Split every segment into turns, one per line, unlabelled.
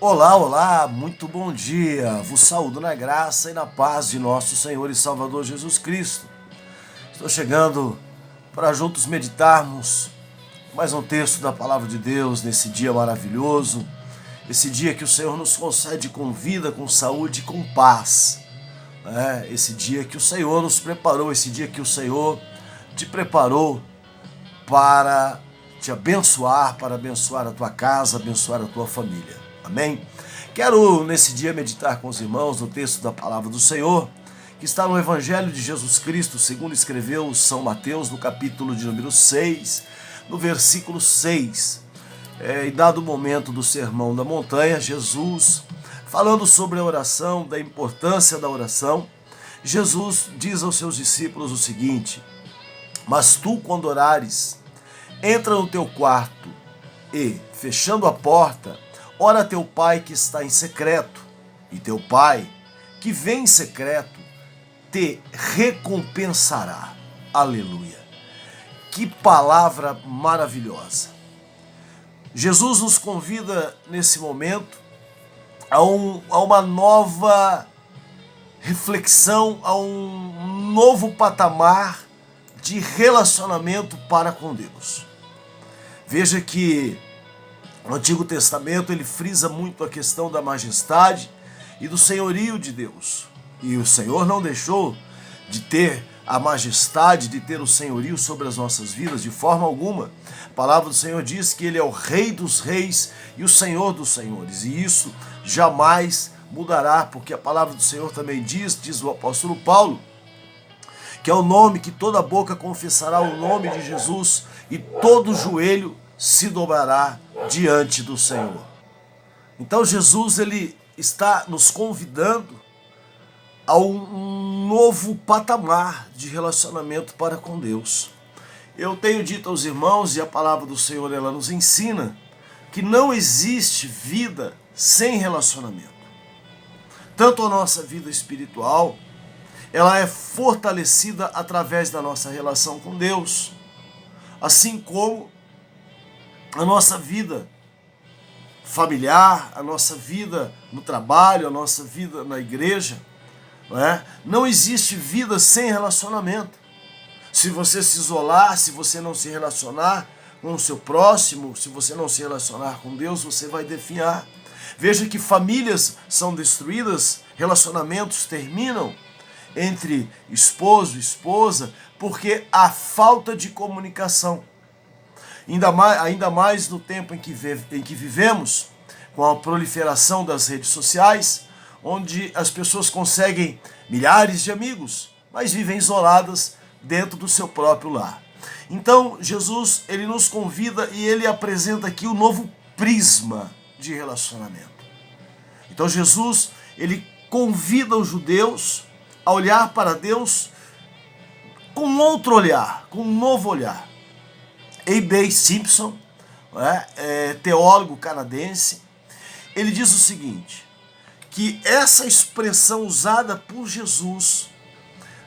Olá, olá, muito bom dia. Vos saúdo na graça e na paz de nosso Senhor e Salvador Jesus Cristo. Estou chegando para juntos meditarmos mais um texto da Palavra de Deus nesse dia maravilhoso, esse dia que o Senhor nos concede com vida, com saúde e com paz. Esse dia que o Senhor nos preparou, esse dia que o Senhor te preparou para te abençoar, para abençoar a tua casa, abençoar a tua família. Amém? Quero nesse dia meditar com os irmãos no texto da palavra do Senhor, que está no Evangelho de Jesus Cristo, segundo escreveu São Mateus, no capítulo de número 6, no versículo 6. Em dado momento do Sermão da Montanha, Jesus, falando sobre a oração, da importância da oração, Jesus diz aos seus discípulos o seguinte: mas tu, quando orares, entra no teu quarto e, fechando a porta, ora a teu pai que está em secreto, e teu pai, que vem em secreto, te recompensará. Aleluia! Que palavra maravilhosa! Jesus nos convida nesse momento a uma nova reflexão, a um novo patamar de relacionamento para com Deus. Veja que o Antigo Testamento ele frisa muito a questão da majestade e do senhorio de Deus. E o Senhor não deixou de ter a majestade, de ter o senhorio sobre as nossas vidas de forma alguma. A palavra do Senhor diz que Ele é o Rei dos reis e o Senhor dos senhores. E isso jamais mudará, porque a palavra do Senhor também diz o apóstolo Paulo, que é o nome que toda boca confessará o nome de Jesus e todo joelho se dobrará diante do Senhor. Então Jesus ele está nos convidando a um novo patamar de relacionamento para com Deus. Eu tenho dito aos irmãos, e a palavra do Senhor ela nos ensina, que não existe vida sem relacionamento. Tanto a nossa vida espiritual, ela é fortalecida através da nossa relação com Deus, assim como a nossa vida familiar, a nossa vida no trabalho, a nossa vida na igreja. Não existe vida sem relacionamento. Se você se isolar, se você não se relacionar com o seu próximo, se você não se relacionar com Deus, você vai definhar. Veja que famílias são destruídas, relacionamentos terminam entre esposo e esposa, porque há falta de comunicação. Ainda mais no tempo em que vivemos, com a proliferação das redes sociais, onde as pessoas conseguem milhares de amigos, mas vivem isoladas dentro do seu próprio lar. Então, Jesus, ele nos convida e ele apresenta aqui o novo prisma de relacionamento. Então, Jesus, ele convida os judeus a olhar para Deus com outro olhar, com um novo olhar. A.B. Simpson, teólogo canadense, ele diz o seguinte, que essa expressão usada por Jesus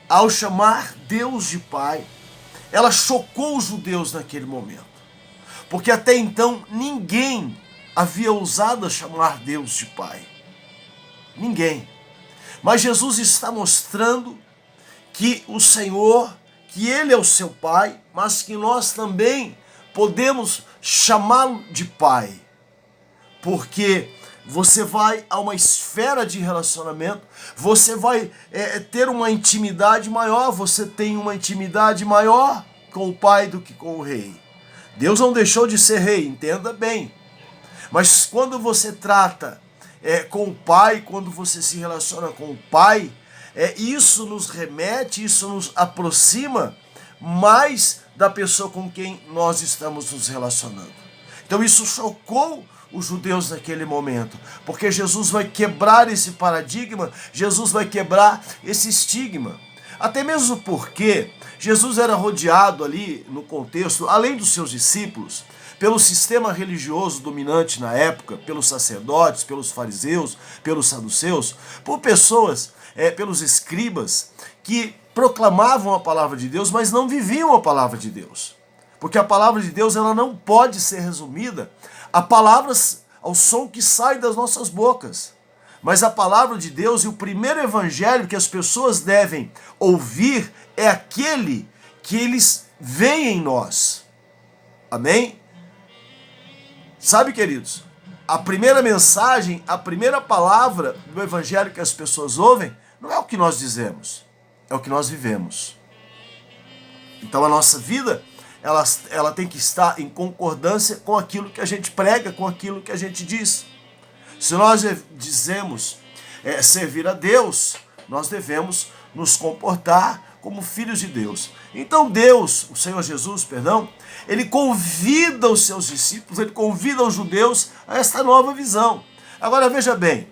ao chamar Deus de Pai, ela chocou os judeus naquele momento, porque até então ninguém havia ousado chamar Deus de Pai. Ninguém. Mas Jesus está mostrando que o Senhor, que Ele é o seu Pai, mas que nós também podemos chamá-lo de Pai. Porque você vai a uma esfera de relacionamento, você vai ter uma intimidade maior, você tem uma intimidade maior com o Pai do que com o Rei. Deus não deixou de ser Rei, entenda bem. Mas quando você trata com o Pai, quando você se relaciona com o Pai, isso nos remete, isso nos aproxima mais da pessoa com quem nós estamos nos relacionando. Então isso chocou os judeus naquele momento, porque Jesus vai quebrar esse paradigma, Jesus vai quebrar esse estigma. Até mesmo porque Jesus era rodeado ali no contexto, além dos seus discípulos, pelo sistema religioso dominante na época, pelos sacerdotes, pelos fariseus, pelos saduceus, por pessoas, pelos escribas, que proclamavam a palavra de Deus, mas não viviam a palavra de Deus. Porque a palavra de Deus ela não pode ser resumida a palavras ao som que sai das nossas bocas. Mas a palavra de Deus e o primeiro evangelho que as pessoas devem ouvir é aquele que eles veem em nós. Amém? Sabe, queridos, a primeira mensagem, a primeira palavra do evangelho que as pessoas ouvem não é o que nós dizemos, é o que nós vivemos. Então a nossa vida, ela tem que estar em concordância com aquilo que a gente prega, com aquilo que a gente diz. Se nós dizemos servir a Deus, nós devemos nos comportar como filhos de Deus. Então Deus, o Senhor Jesus, ele convida os seus discípulos, ele convida os judeus a esta nova visão. Agora veja bem,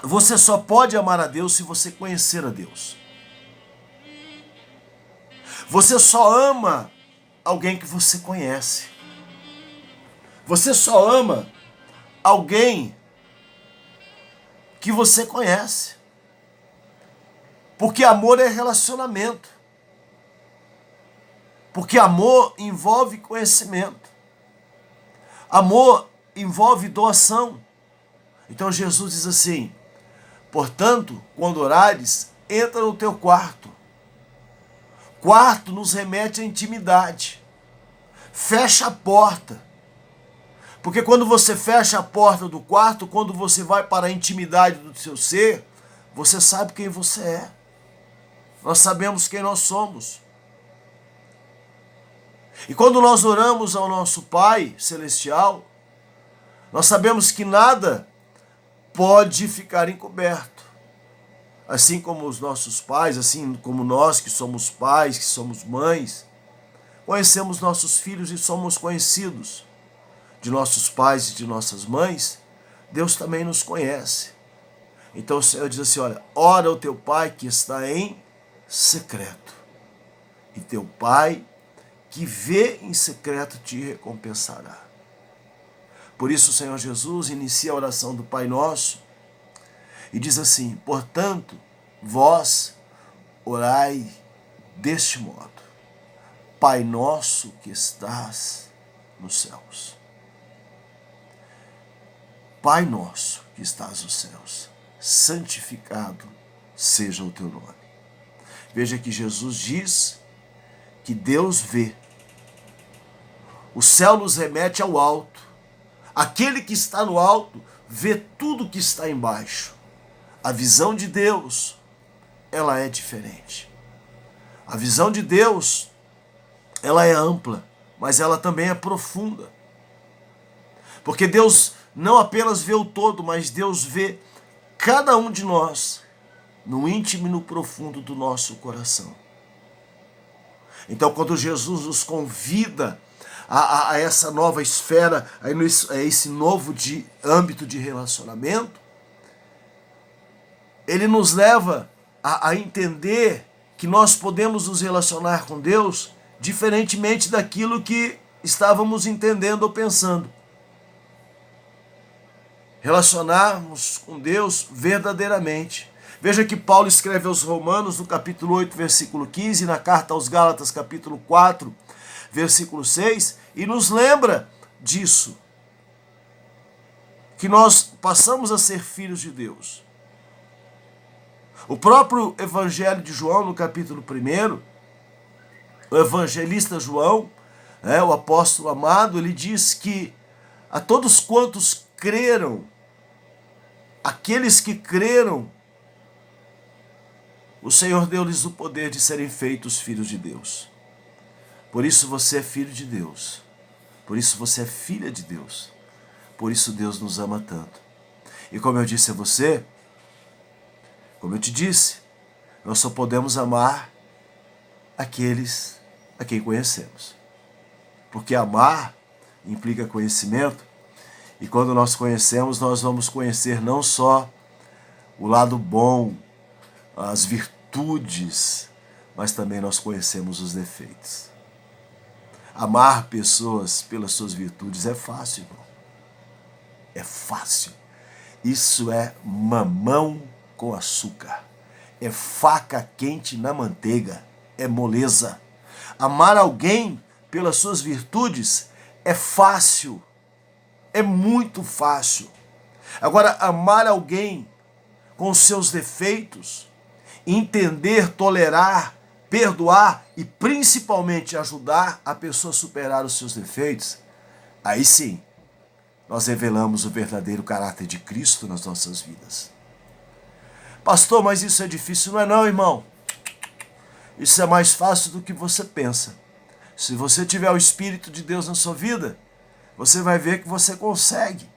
você só pode amar a Deus se você conhecer a Deus. Você só ama alguém que você conhece. Você só ama alguém que você conhece. Porque amor é relacionamento. Porque amor envolve conhecimento. Amor envolve doação. Então Jesus diz assim: portanto, quando orares, entra no teu quarto. Quarto nos remete à intimidade. Fecha a porta. Porque quando você fecha a porta do quarto, quando você vai para a intimidade do seu ser, você sabe quem você é. Nós sabemos quem nós somos. E quando nós oramos ao nosso Pai Celestial, nós sabemos que nada pode ficar encoberto. Assim como os nossos pais, assim como nós que somos pais, que somos mães, conhecemos nossos filhos e somos conhecidos de nossos pais e de nossas mães, Deus também nos conhece. Então o Senhor diz assim, olha, ora ao teu Pai que está em secreto, e teu Pai que vê em secreto te recompensará. Por isso o Senhor Jesus inicia a oração do Pai Nosso e diz assim, portanto, vós orai deste modo, Pai Nosso que estás nos céus. Pai Nosso que estás nos céus, santificado seja o teu nome. Veja que Jesus diz que Deus vê. O céu nos remete ao alto. Aquele que está no alto vê tudo que está embaixo. A visão de Deus, ela é diferente. A visão de Deus, ela é ampla, mas ela também é profunda. Porque Deus não apenas vê o todo, mas Deus vê cada um de nós no íntimo e no profundo do nosso coração. Então, quando Jesus nos convida a essa nova esfera, a esse novo âmbito de relacionamento, ele nos leva a entender que nós podemos nos relacionar com Deus diferentemente daquilo que estávamos entendendo ou pensando. Relacionarmos com Deus verdadeiramente. Veja que Paulo escreve aos Romanos, no capítulo 8, versículo 15, na carta aos Gálatas, capítulo 4, versículo 6, e nos lembra disso, que nós passamos a ser filhos de Deus. O próprio Evangelho de João, no capítulo 1, o evangelista João, o apóstolo amado, ele diz que a todos quantos creram, aqueles que creram, o Senhor deu-lhes o poder de serem feitos filhos de Deus. Por isso você é filho de Deus. Por isso você é filha de Deus. Por isso Deus nos ama tanto. E como eu disse a você, como eu te disse, nós só podemos amar aqueles a quem conhecemos. Porque amar implica conhecimento. E quando nós conhecemos, nós vamos conhecer não só o lado bom, as virtudes, mas também nós conhecemos os defeitos. Amar pessoas pelas suas virtudes é fácil, irmão. É fácil. Isso é mamão com açúcar. É faca quente na manteiga. É moleza. Amar alguém pelas suas virtudes é fácil. É muito fácil. Agora, amar alguém com os seus defeitos, entender, tolerar, perdoar e principalmente ajudar a pessoa a superar os seus defeitos, aí sim, nós revelamos o verdadeiro caráter de Cristo nas nossas vidas. Pastor, mas isso é difícil? Não é não, irmão. Isso é mais fácil do que você pensa. Se você tiver o Espírito de Deus na sua vida, você vai ver que você consegue.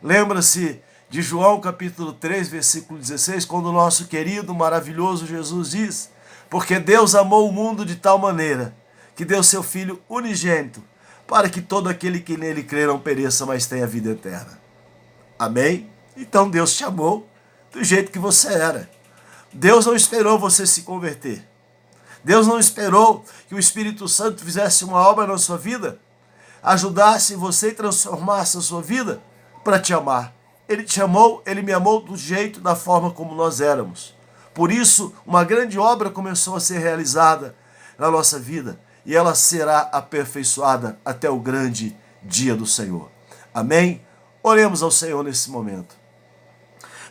Lembra-se de João capítulo 3, versículo 16, quando o nosso querido, maravilhoso Jesus diz: porque Deus amou o mundo de tal maneira que deu seu Filho unigênito, para que todo aquele que nele crê não pereça, mas tenha vida eterna. Amém? Então Deus te amou do jeito que você era. Deus não esperou você se converter. Deus não esperou que o Espírito Santo fizesse uma obra na sua vida, ajudasse você e transformasse a sua vida para te amar. Ele te amou, ele me amou do jeito, da forma como nós éramos. Por isso, uma grande obra começou a ser realizada na nossa vida e ela será aperfeiçoada até o grande dia do Senhor. Amém? Oremos ao Senhor nesse momento.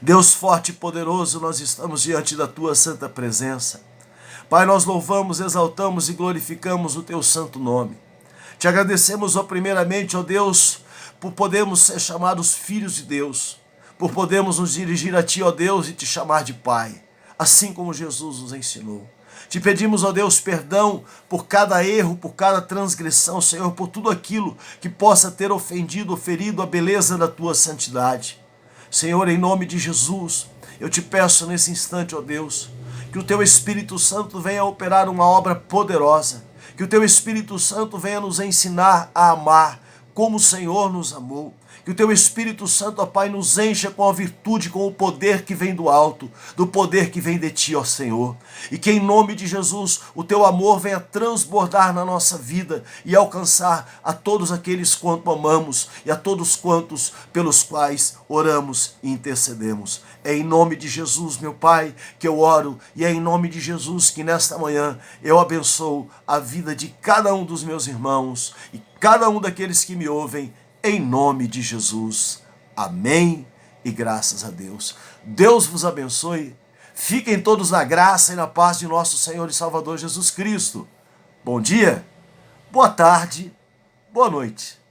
Deus forte e poderoso, nós estamos diante da tua santa presença. Pai, nós louvamos, exaltamos e glorificamos o teu santo nome. Te agradecemos, ó, primeiramente, ó Deus, por podermos ser chamados filhos de Deus, por podermos nos dirigir a Ti, ó Deus, e Te chamar de Pai, assim como Jesus nos ensinou. Te pedimos, ó Deus, perdão por cada erro, por cada transgressão, Senhor, por tudo aquilo que possa ter ofendido ou ferido a beleza da Tua santidade. Senhor, em nome de Jesus, eu Te peço nesse instante, ó Deus, que o Teu Espírito Santo venha operar uma obra poderosa, que o Teu Espírito Santo venha nos ensinar a amar como o Senhor nos amou. Que o Teu Espírito Santo, ó Pai, nos encha com a virtude, com o poder que vem do alto, do poder que vem de Ti, ó Senhor. E que em nome de Jesus o Teu amor venha transbordar na nossa vida e alcançar a todos aqueles quanto amamos e a todos quantos pelos quais oramos e intercedemos. É em nome de Jesus, meu Pai, que eu oro, e é em nome de Jesus que nesta manhã eu abençoo a vida de cada um dos meus irmãos e cada um daqueles que me ouvem, em nome de Jesus. Amém e graças a Deus. Deus vos abençoe. Fiquem todos na graça e na paz de nosso Senhor e Salvador Jesus Cristo. Bom dia, boa tarde, boa noite.